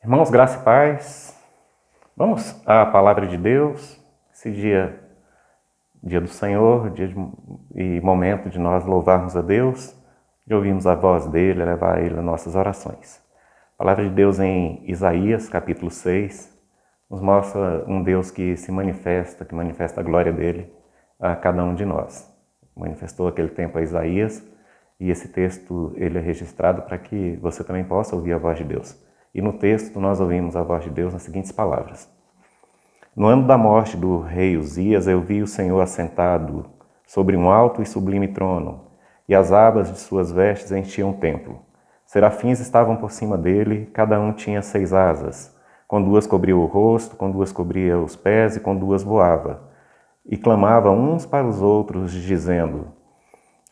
Irmãos, graça e paz. Vamos à palavra de Deus. Esse dia do Senhor, e momento de nós louvarmos a Deus, de ouvirmos a voz dEle, levar a Ele as nossas orações. A palavra de Deus em Isaías, capítulo 6, nos mostra um Deus que se manifesta, que manifesta a glória dEle a cada um de nós. Manifestou aquele tempo a Isaías, e esse texto ele é registrado para que você também possa ouvir a voz de Deus. E no texto nós ouvimos a voz de Deus nas seguintes palavras. No ano da morte do rei Uzias, eu vi o Senhor assentado sobre um alto e sublime trono, e as abas de suas vestes enchiam o templo. Serafins estavam por cima dele, cada um tinha 6 asas. Com 2 cobria o rosto, com 2 cobria os pés e com 2 voava. E clamavam uns para os outros, dizendo: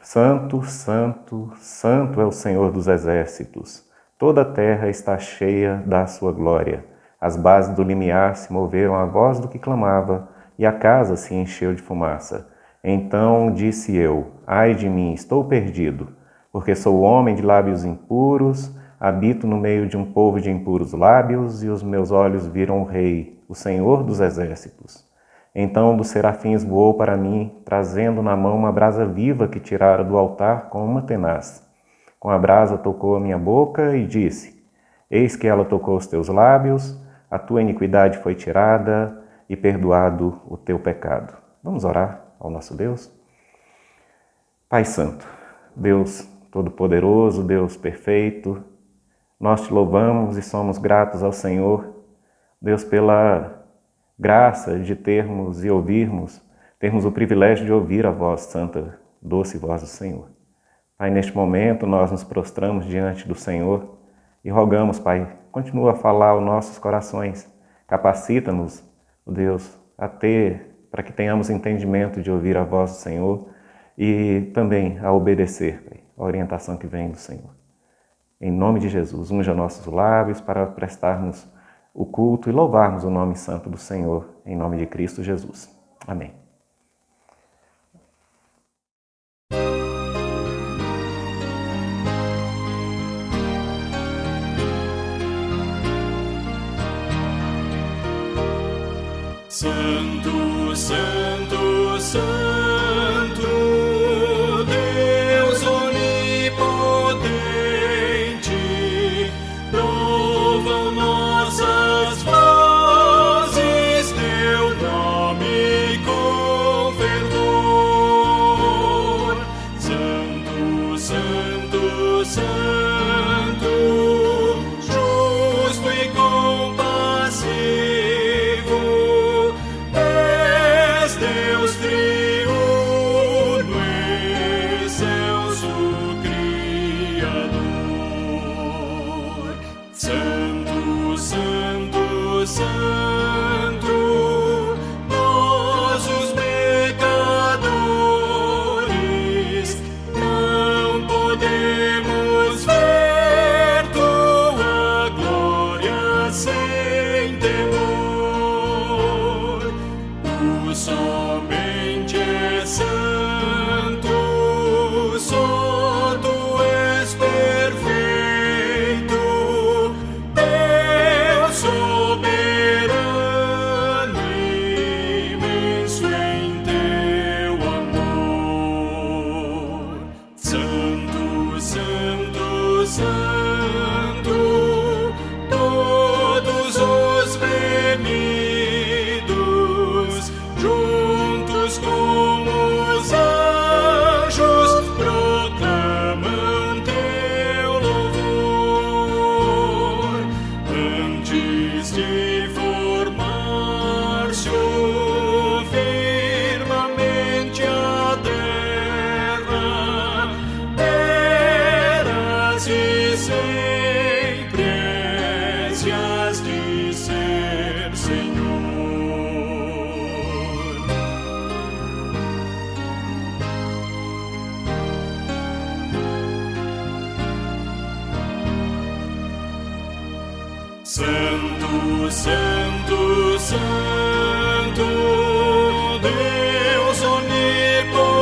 Santo, Santo, Santo é o Senhor dos exércitos. Toda a terra está cheia da sua glória. As bases do limiar se moveram à voz do que clamava, e a casa se encheu de fumaça. Então disse eu: Ai de mim, estou perdido, porque sou homem de lábios impuros, habito no meio de um povo de impuros lábios, e os meus olhos viram o Rei, o Senhor dos exércitos. Então um dos serafins voou para mim, trazendo na mão uma brasa viva que tirara do altar com uma tenaz. Com a brasa tocou a minha boca e disse: Eis que ela tocou os teus lábios, a tua iniquidade foi tirada e perdoado o teu pecado. Vamos orar ao nosso Deus? Pai Santo, Deus Todo-Poderoso, Deus Perfeito, nós te louvamos e somos gratos ao Senhor, Deus, pela graça de termos o privilégio de ouvir a voz santa, doce voz do Senhor. Pai, neste momento nós nos prostramos diante do Senhor e rogamos, Pai, continua a falar aos nossos corações, capacita-nos, Deus, para que tenhamos entendimento de ouvir a voz do Senhor e também a obedecer, Pai, a orientação que vem do Senhor. Em nome de Jesus, unja nossos lábios para prestarmos o culto e louvarmos o nome santo do Senhor, em nome de Cristo Jesus. Amém. Santo, Santo, Santo, Deus onipotente, louvam nossas vozes teu nome com fervor. Santo, Santo, Santo, justo e compassivo, Deus triuno, excelso Criador. Santo, Santo, Santo, nós os pecadores não podemos ver tua glória sem temor. Tu somente és santo, só tu és perfeito, Deus soberano, imenso em teu amor. Santo, Santo, Santo, todos os remidos, juntos com os anjos, proclamam teu louvor. Antes de formar-se o firmamente a terra, eras e sempre és e has de ser, Senhor. Santo, Santo, Santo, Deus onipotente,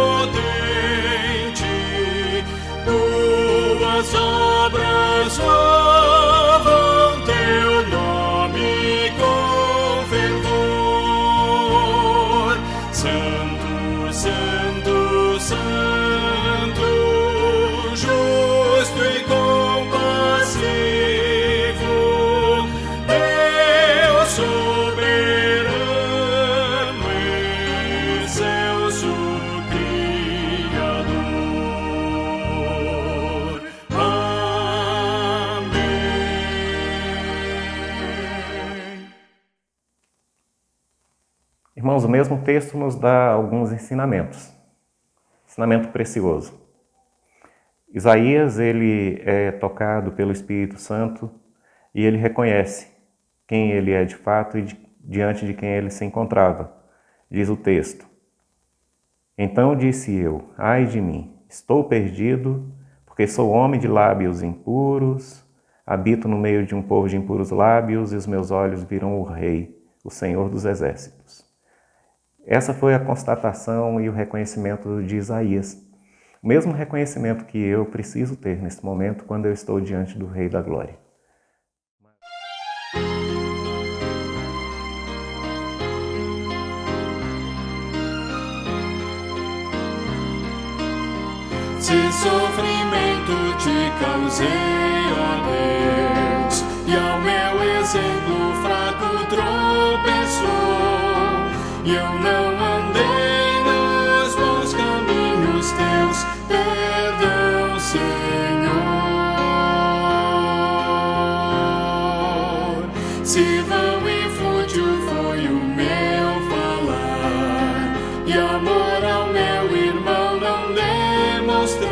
tuas obras louvam teu nome. Irmãos, o mesmo texto nos dá alguns ensinamentos. Ensinamento precioso. Isaías, ele é tocado pelo Espírito Santo e ele reconhece quem ele é de fato e diante de quem ele se encontrava. Diz o texto: Então disse eu, ai de mim, estou perdido, porque sou homem de lábios impuros, habito no meio de um povo de impuros lábios, e os meus olhos viram o Rei, o Senhor dos Exércitos. Essa foi a constatação e o reconhecimento de Isaías. O mesmo reconhecimento que eu preciso ter nesse momento quando eu estou diante do Rei da Glória. Se sofrimento te causei, ó Deus, e ao meu exemplo fraco tropeçou, e eu não andei nos bons caminhos teus, perdão, Senhor. Se vão e fútil foi o meu falar, e amor ao meu irmão não demonstrei,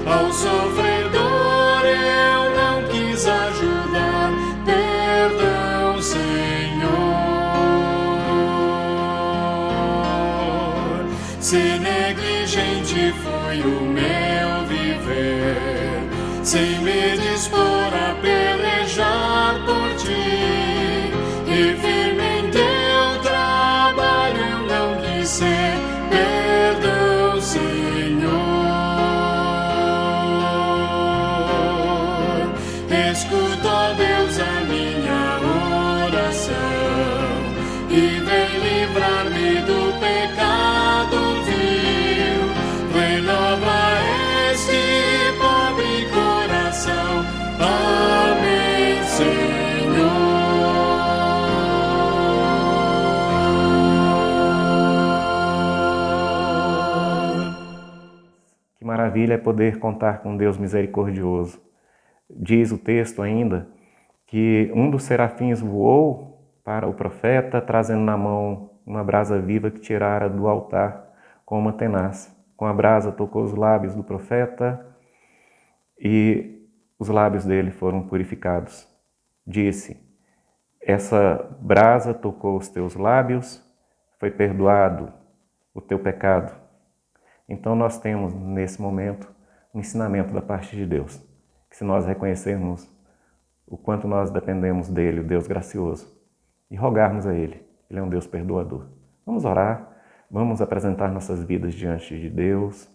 ao sofredor eu não quis ajudar, perdão, Senhor. Se negligente foi o meu viver, sem me dispor a pelejar por ti, e firme em teu trabalho eu não quis ser, perdão, Senhor. Escuta, ó Deus, a minha oração, e vem livrar-me do pecado vil, renova este pobre coração, amém, Senhor. Que maravilha é poder contar com Deus misericordioso. Diz o texto ainda que um dos serafins voou para o profeta, trazendo na mão uma brasa viva que tirara do altar com uma tenaz. Com a brasa tocou os lábios do profeta e os lábios dele foram purificados. Disse: essa brasa tocou os teus lábios, foi perdoado o teu pecado. Então nós temos nesse momento um ensinamento da parte de Deus, que se nós reconhecermos o quanto nós dependemos dele, o Deus gracioso, e rogarmos a ele, ele é um Deus perdoador. Vamos orar, vamos apresentar nossas vidas diante de Deus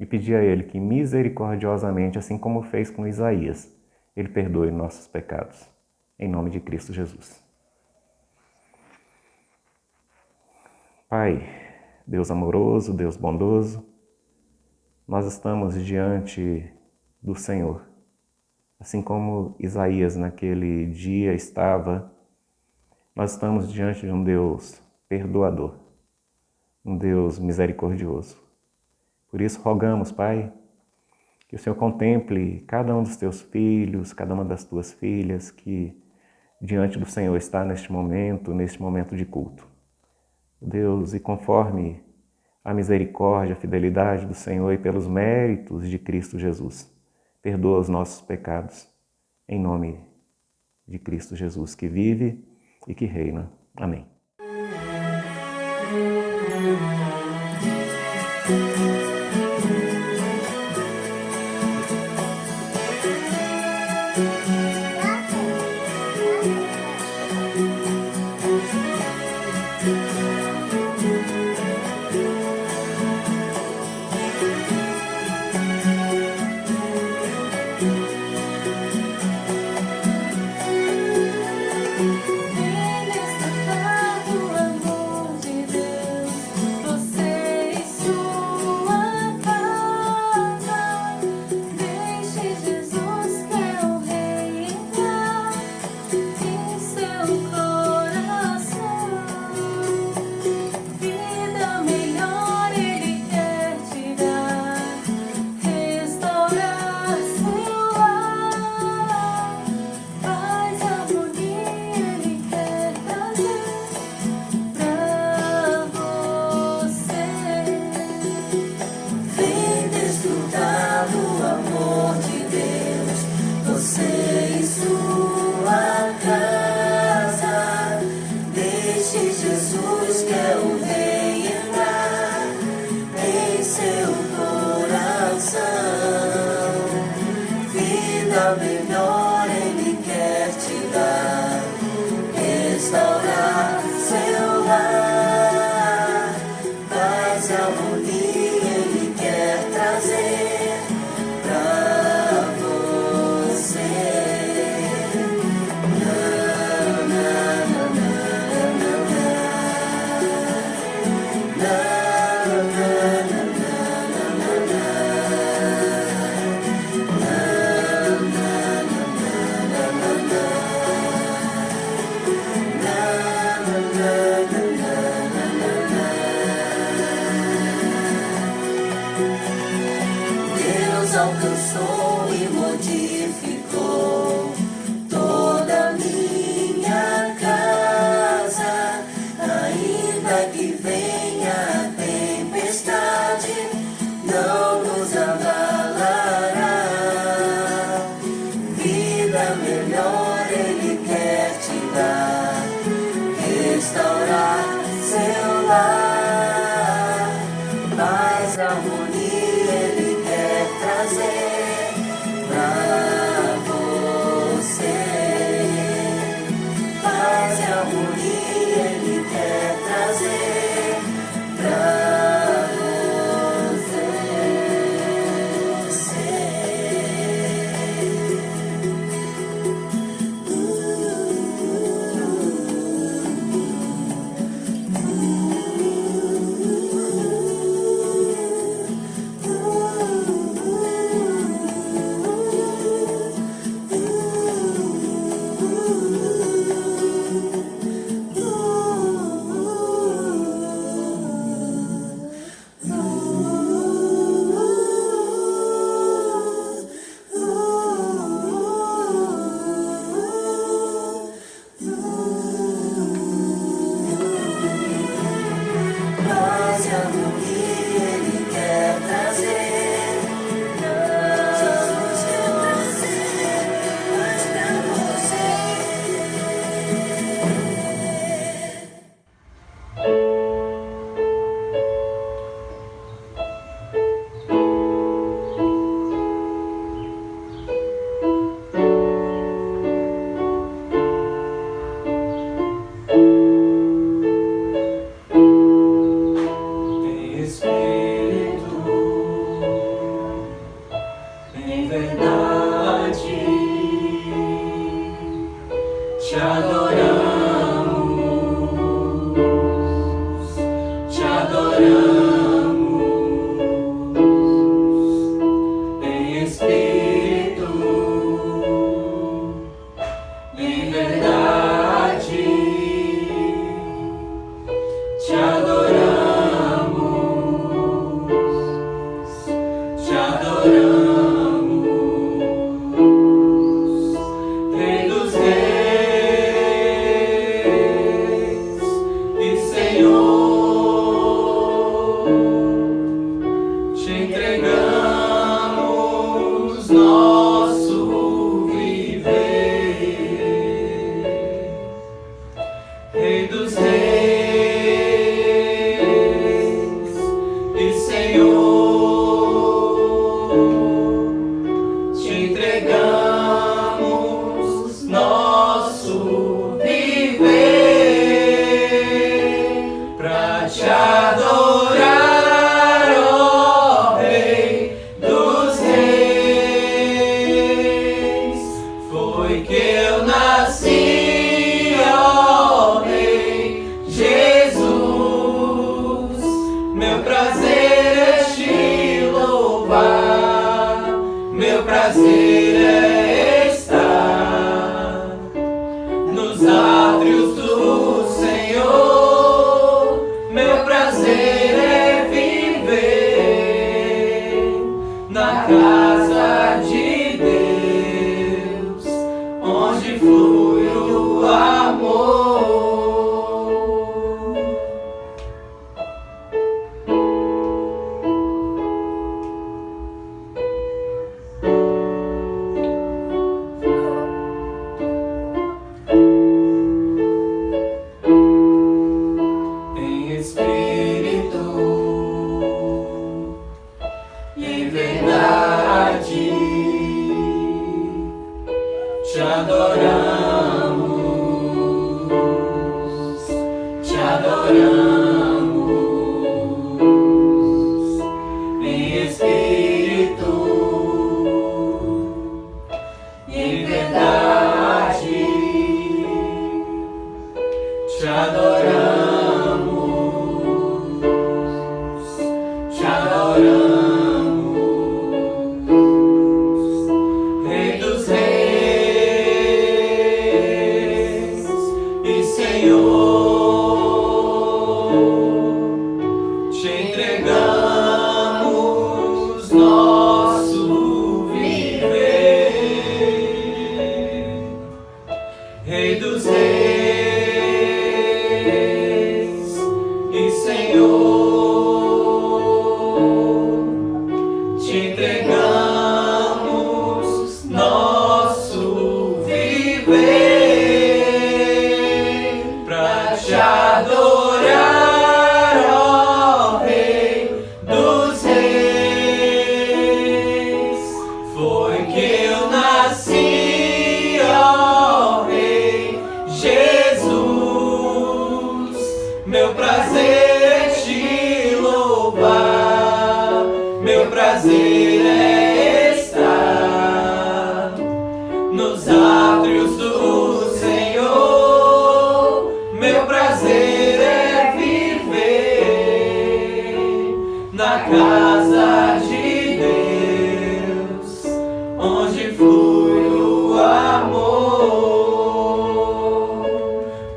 e pedir a ele que misericordiosamente, assim como fez com Isaías, ele perdoe nossos pecados. Em nome de Cristo Jesus. Pai, Deus amoroso, Deus bondoso, nós estamos diante do Senhor. Assim como Isaías naquele dia estava, nós estamos diante de um Deus perdoador, um Deus misericordioso. Por isso rogamos, Pai, que o Senhor contemple cada um dos teus filhos, cada uma das tuas filhas que diante do Senhor está neste momento de culto. Deus, e conforme a misericórdia, a fidelidade do Senhor e pelos méritos de Cristo Jesus, perdoa os nossos pecados, em nome de Cristo Jesus, que vive e que reina. Amém. é melhor Ele quer te dar, restaurar seu lar, paz e harmonia Ele quer trazer pra você, paz e harmonia Ele quer trazer pra entregamos nosso viver. veio pra te adorar, ó Rei dos Reis. Foi que eu nasci, ó Rei Jesus. Meu prazer é te louvar, meu prazer é estar nos átrios do Senhor. Meu prazer é viver na casa de Deus, onde flui o amor,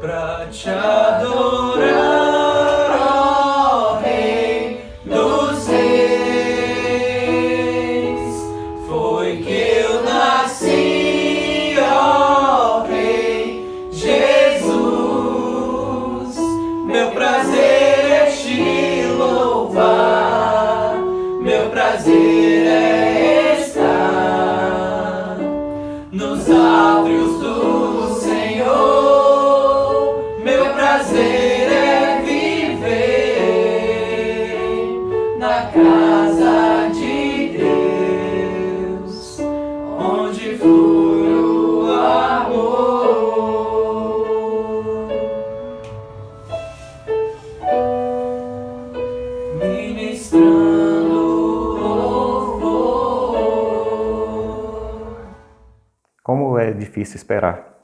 pra te adorar, ó Rei dos Reis. Foi que eu nasci, ó Rei Jesus. Meu prazer é te louvar, meu prazer é estar nos átrios do Senhor. Meu prazer é viver na casa de Deus, onde flui o amor, ministrando louvor. Como é difícil esperar.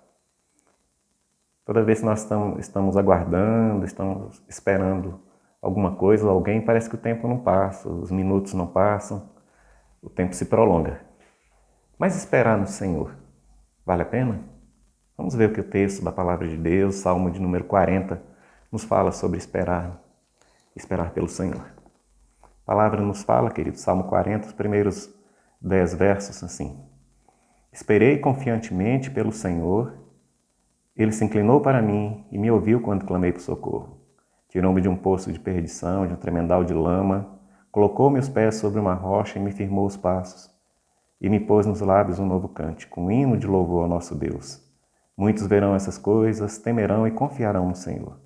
Toda vez que nós estamos aguardando, estamos esperando alguma coisa ou alguém, parece que o tempo não passa, os minutos não passam, o tempo se prolonga. Mas esperar no Senhor, vale a pena? Vamos ver o que o texto da Palavra de Deus, Salmo de número 40, nos fala sobre esperar pelo Senhor. A palavra nos fala, querido, Salmo 40, os primeiros 10 versos assim: Esperei confiantemente pelo Senhor, Ele se inclinou para mim e me ouviu quando clamei por socorro. Tirou-me de um poço de perdição, de um tremendal de lama, colocou meus pés sobre uma rocha e me firmou os passos, e me pôs nos lábios um novo cântico, um hino de louvor ao nosso Deus. Muitos verão essas coisas, temerão e confiarão no Senhor.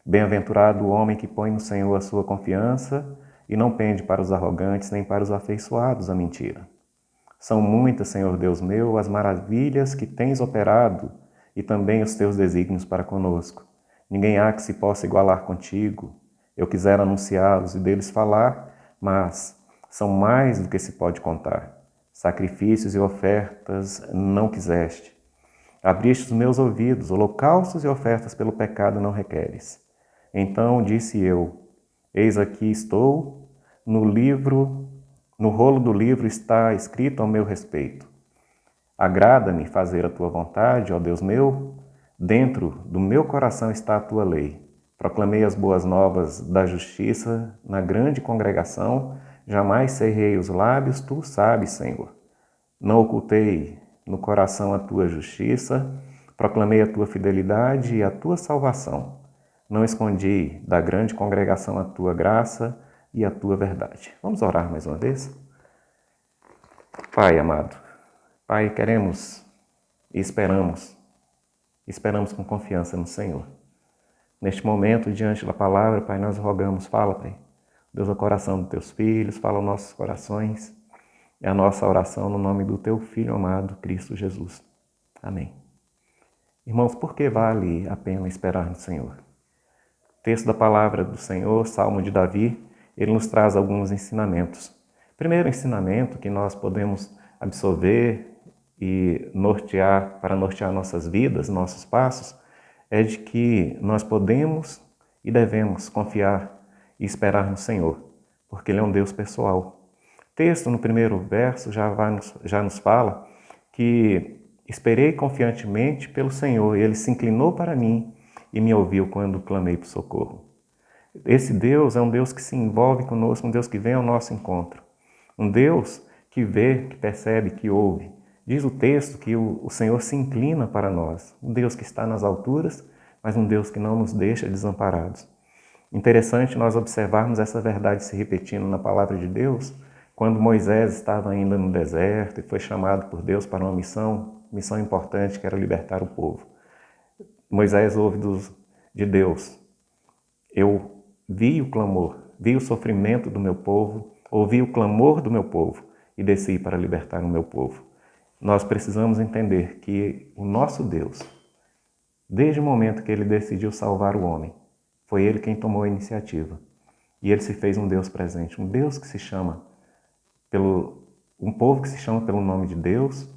Bem-aventurado o homem que põe no Senhor a sua confiança e não pende para os arrogantes nem para os afeiçoados à mentira. São muitas, Senhor Deus meu, as maravilhas que tens operado e também os teus desígnios para conosco. Ninguém há que se possa igualar contigo. Eu quisera anunciá-los e deles falar, mas são mais do que se pode contar. Sacrifícios e ofertas não quiseste. Abriste os meus ouvidos, holocaustos e ofertas pelo pecado não requeres. Então disse eu: eis aqui estou, no rolo do livro está escrito ao meu respeito. Agrada-me fazer a tua vontade, ó Deus meu. Dentro do meu coração está a tua lei. Proclamei as boas novas da justiça na grande congregação. Jamais cerrei os lábios, tu sabes, Senhor. Não ocultei no coração a tua justiça. Proclamei a tua fidelidade e a tua salvação. Não escondi da grande congregação a tua graça e a tua verdade. Vamos orar mais uma vez? Pai amado, Pai, queremos e esperamos com confiança no Senhor. Neste momento, diante da palavra, Pai, nós rogamos, fala, Pai, Deus, o coração dos teus filhos, fala aos nossos corações. É a nossa oração no nome do teu Filho amado, Cristo Jesus. Amém. Irmãos, por que vale a pena esperar no Senhor? O texto da palavra do Senhor, Salmo de Davi, ele nos traz alguns ensinamentos. Primeiro ensinamento que nós podemos absorver e nortear nossas vidas, nossos passos, é de que nós podemos e devemos confiar e esperar no Senhor, porque Ele é um Deus pessoal. O texto, no primeiro verso, já nos fala que esperei confiantemente pelo Senhor, e Ele se inclinou para mim e me ouviu quando clamei por socorro. Esse Deus é um Deus que se envolve conosco, um Deus que vem ao nosso encontro, um Deus que vê, que percebe, que ouve. Diz o texto que o Senhor se inclina para nós, um Deus que está nas alturas, mas um Deus que não nos deixa desamparados. Interessante nós observarmos essa verdade se repetindo na palavra de Deus, quando Moisés estava ainda no deserto e foi chamado por Deus para uma missão missão importante, que era libertar o povo. Moisés ouve de Deus: eu vi o clamor, vi o sofrimento do meu povo, ouvi o clamor do meu povo e desci para libertar o meu povo. Nós precisamos entender que o nosso Deus, desde o momento que ele decidiu salvar o homem, foi ele quem tomou a iniciativa. E ele se fez um Deus presente, um Deus que se chama um povo que se chama pelo nome de Deus,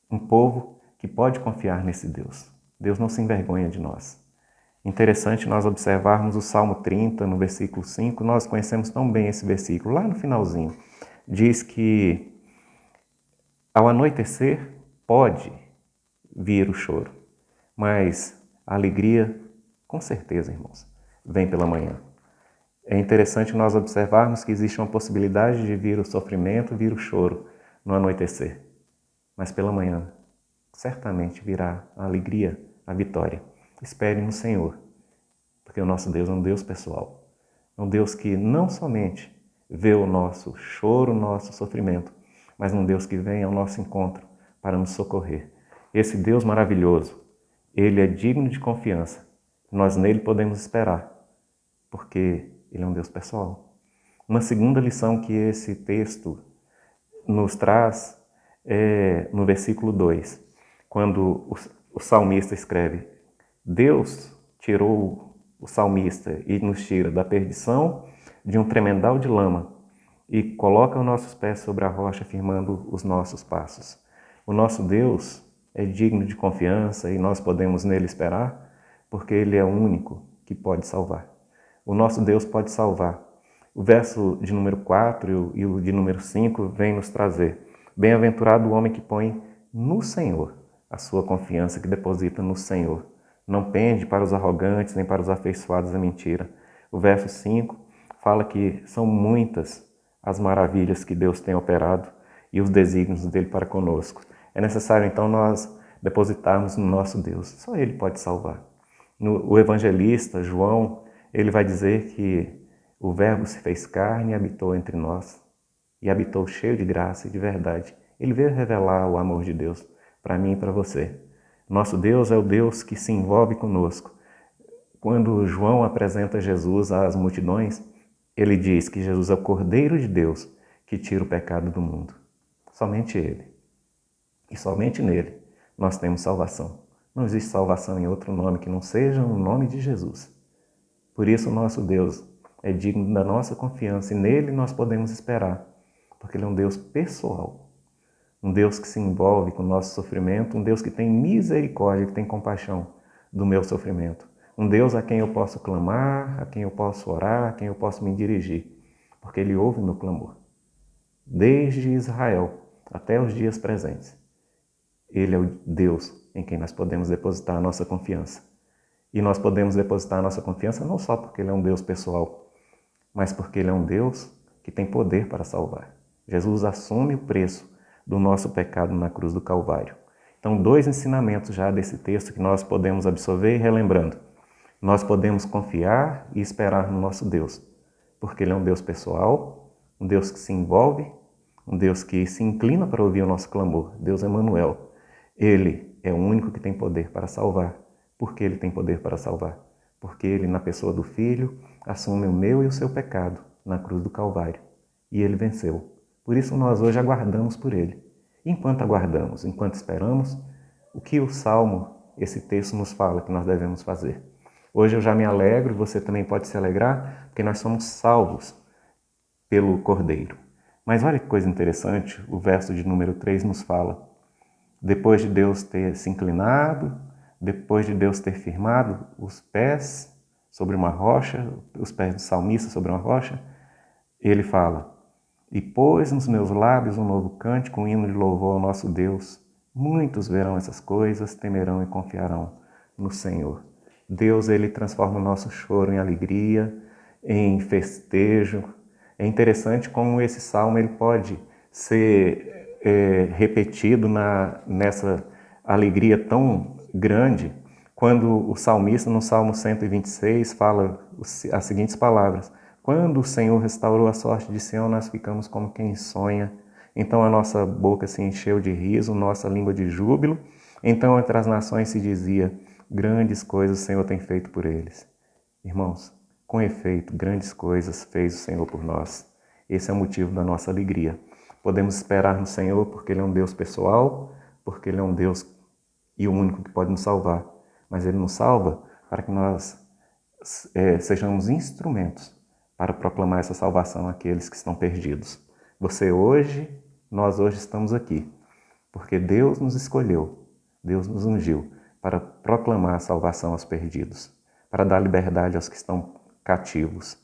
um povo que pode confiar nesse Deus. Deus não se envergonha de nós. Interessante nós observarmos o Salmo 30, no versículo 5, nós conhecemos tão bem esse versículo, lá no finalzinho. Diz que ao anoitecer pode vir o choro, mas a alegria, com certeza, irmãos, vem pela manhã. É interessante nós observarmos que existe uma possibilidade de vir o sofrimento, vir o choro no anoitecer. Mas pela manhã, certamente virá a alegria, a vitória. Espere no Senhor, porque o nosso Deus é um Deus pessoal. É um Deus que não somente vê o nosso choro, o nosso sofrimento, mas um Deus que vem ao nosso encontro para nos socorrer. Esse Deus maravilhoso, ele é digno de confiança. Nós nele podemos esperar, porque ele é um Deus pessoal. Uma segunda lição que esse texto nos traz é no versículo 2, quando o salmista escreve: Deus tirou o salmista e nos tira da perdição, de um tremendal de lama, e coloca os nossos pés sobre a rocha, firmando os nossos passos. O nosso Deus é digno de confiança e nós podemos nele esperar, porque ele é o único que pode salvar. O nosso Deus pode salvar. O verso de número 4 e o de número 5 vem nos trazer: bem-aventurado o homem que põe no Senhor a sua confiança, que deposita no Senhor. Não pende para os arrogantes, nem para os afeiçoados à mentira. O verso 5 fala que são muitas as maravilhas que Deus tem operado e os desígnios dele para conosco. É necessário, então, nós depositarmos no nosso Deus. Só ele pode salvar. O evangelista João, ele vai dizer que o Verbo se fez carne e habitou entre nós, e habitou cheio de graça e de verdade. Ele veio revelar o amor de Deus para mim e para você. Nosso Deus é o Deus que se envolve conosco. Quando João apresenta Jesus às multidões, ele diz que Jesus é o Cordeiro de Deus que tira o pecado do mundo. Somente ele. E somente nele nós temos salvação. Não existe salvação em outro nome que não seja o nome de Jesus. Por isso o nosso Deus é digno da nossa confiança e nele nós podemos esperar, porque ele é um Deus pessoal. Um Deus que se envolve com o nosso sofrimento, um Deus que tem misericórdia, que tem compaixão do meu sofrimento. Um Deus a quem eu posso clamar, a quem eu posso orar, a quem eu posso me dirigir, porque ele ouve o meu clamor. Desde Israel até os dias presentes, ele é o Deus em quem nós podemos depositar a nossa confiança. E nós podemos depositar a nossa confiança não só porque ele é um Deus pessoal, mas porque ele é um Deus que tem poder para salvar. Jesus assume o preço do nosso pecado na cruz do Calvário. Então, 2 ensinamentos já desse texto que nós podemos absorver e relembrando. Nós podemos confiar e esperar no nosso Deus, porque ele é um Deus pessoal, um Deus que se envolve, um Deus que se inclina para ouvir o nosso clamor. Deus Emanuel. Ele é o único que tem poder para salvar. Por que ele tem poder para salvar? Porque ele, na pessoa do Filho, assume o meu e o seu pecado na cruz do Calvário. E ele venceu. Por isso nós hoje aguardamos por ele. E enquanto aguardamos, enquanto esperamos, o que o Salmo, esse texto nos fala que nós devemos fazer? Hoje eu já me alegro, você também pode se alegrar, porque nós somos salvos pelo Cordeiro. Mas olha que coisa interessante, o verso de número 3 nos fala: depois de Deus ter se inclinado, depois de Deus ter firmado os pés sobre uma rocha, os pés do salmista sobre uma rocha, ele fala: e pôs nos meus lábios um novo cântico, um hino de louvor ao nosso Deus. Muitos verão essas coisas, temerão e confiarão no Senhor. Deus, ele transforma o nosso choro em alegria, em festejo. É interessante como esse salmo ele pode ser repetido nessa alegria tão grande, quando o salmista, no Salmo 126, fala as seguintes palavras: quando o Senhor restaurou a sorte de Sião, nós ficamos como quem sonha Então a nossa boca se encheu de riso, nossa língua de júbilo. Então entre as nações se dizia: grandes coisas o Senhor tem feito por eles. Irmãos, com efeito, grandes coisas fez o Senhor por nós. Esse é o motivo da nossa alegria. Podemos esperar no Senhor porque Ele é um Deus pessoal, porque Ele é um Deus e o único que pode nos salvar. Mas Ele nos salva para que nós sejamos instrumentos para proclamar essa salvação àqueles que estão perdidos. Nós hoje estamos aqui, porque Deus nos escolheu, Deus nos ungiu para proclamar a salvação aos perdidos, para dar liberdade aos que estão cativos.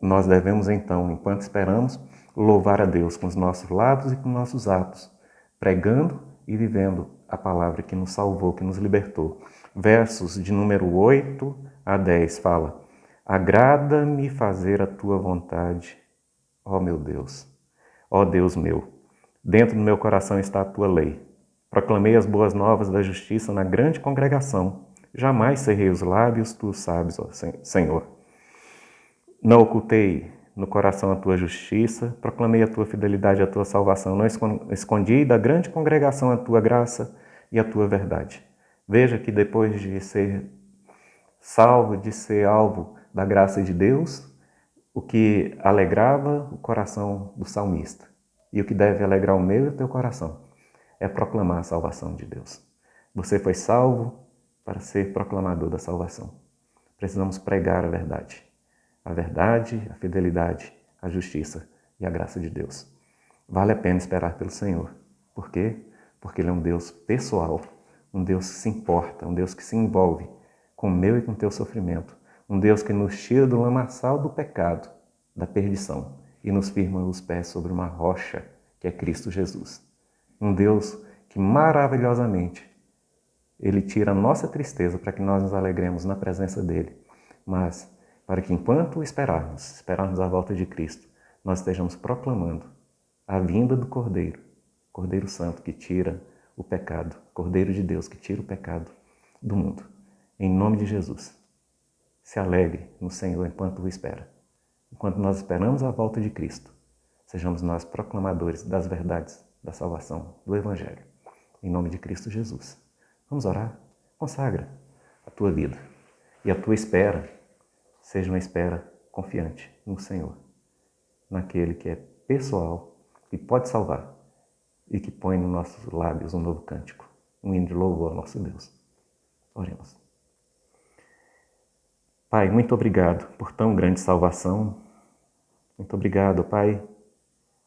Nós devemos então, enquanto esperamos, louvar a Deus com os nossos lábios e com nossos atos, pregando e vivendo a palavra que nos salvou, que nos libertou. Versos de número 8 a 10 fala: agrada-me fazer a tua vontade, ó meu Deus. Ó Deus meu, dentro do meu coração está a tua lei. Proclamei as boas novas da justiça na grande congregação. Jamais cerrei os lábios, tu sabes, ó Senhor. Não ocultei no coração a tua justiça, proclamei a tua fidelidade e a tua salvação. Não escondi da grande congregação a tua graça e a tua verdade. Veja que depois de ser salvo, de ser alvo da graça de Deus, o que alegrava o coração do salmista e o que deve alegrar o meu e o teu coração é proclamar a salvação de Deus. Você foi salvo para ser proclamador da salvação. Precisamos pregar a verdade, a fidelidade, a justiça e a graça de Deus. Vale a pena esperar pelo Senhor. Por quê? Porque Ele é um Deus pessoal, um Deus que se importa, um Deus que se envolve com o meu e com o teu sofrimento. Um Deus que nos tira do lamaçal do pecado, da perdição, e nos firma os pés sobre uma rocha, que é Cristo Jesus. Um Deus que maravilhosamente, Ele tira a nossa tristeza para que nós nos alegremos na presença dEle, mas para que enquanto esperarmos a volta de Cristo, nós estejamos proclamando a vinda do Cordeiro, Cordeiro Santo que tira o pecado, Cordeiro de Deus que tira o pecado do mundo. Em nome de Jesus. Se alegre no Senhor enquanto o espera. Enquanto nós esperamos a volta de Cristo, sejamos nós proclamadores das verdades da salvação, do Evangelho. Em nome de Cristo Jesus. Vamos orar? Consagra a tua vida e a tua espera seja uma espera confiante no Senhor, naquele que é pessoal, que pode salvar e que põe nos nossos lábios um novo cântico, um hino de louvor ao nosso Deus. Oremos. Pai, muito obrigado por tão grande salvação. Muito obrigado, Pai,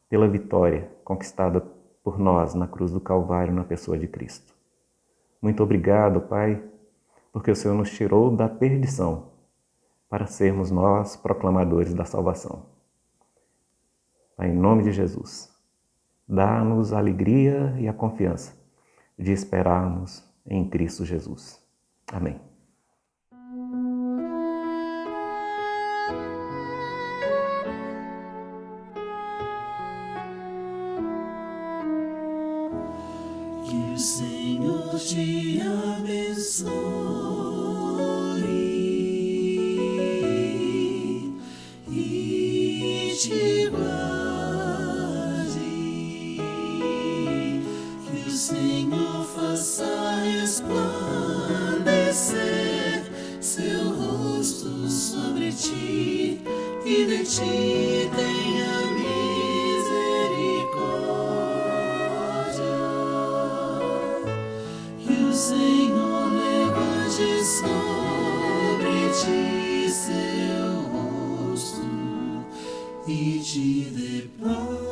pela vitória conquistada por nós na cruz do Calvário, na pessoa de Cristo. Muito obrigado, Pai, porque o Senhor nos tirou da perdição para sermos nós proclamadores da salvação. Pai, em nome de Jesus, dá-nos a alegria e a confiança de esperarmos em Cristo Jesus. Amém. Que o Senhor te abençoe e te guarde. Que o Senhor faça resplandecer seu rosto sobre ti e de ti tenha Senhor, levante sobre ti seu rosto e te dê paz.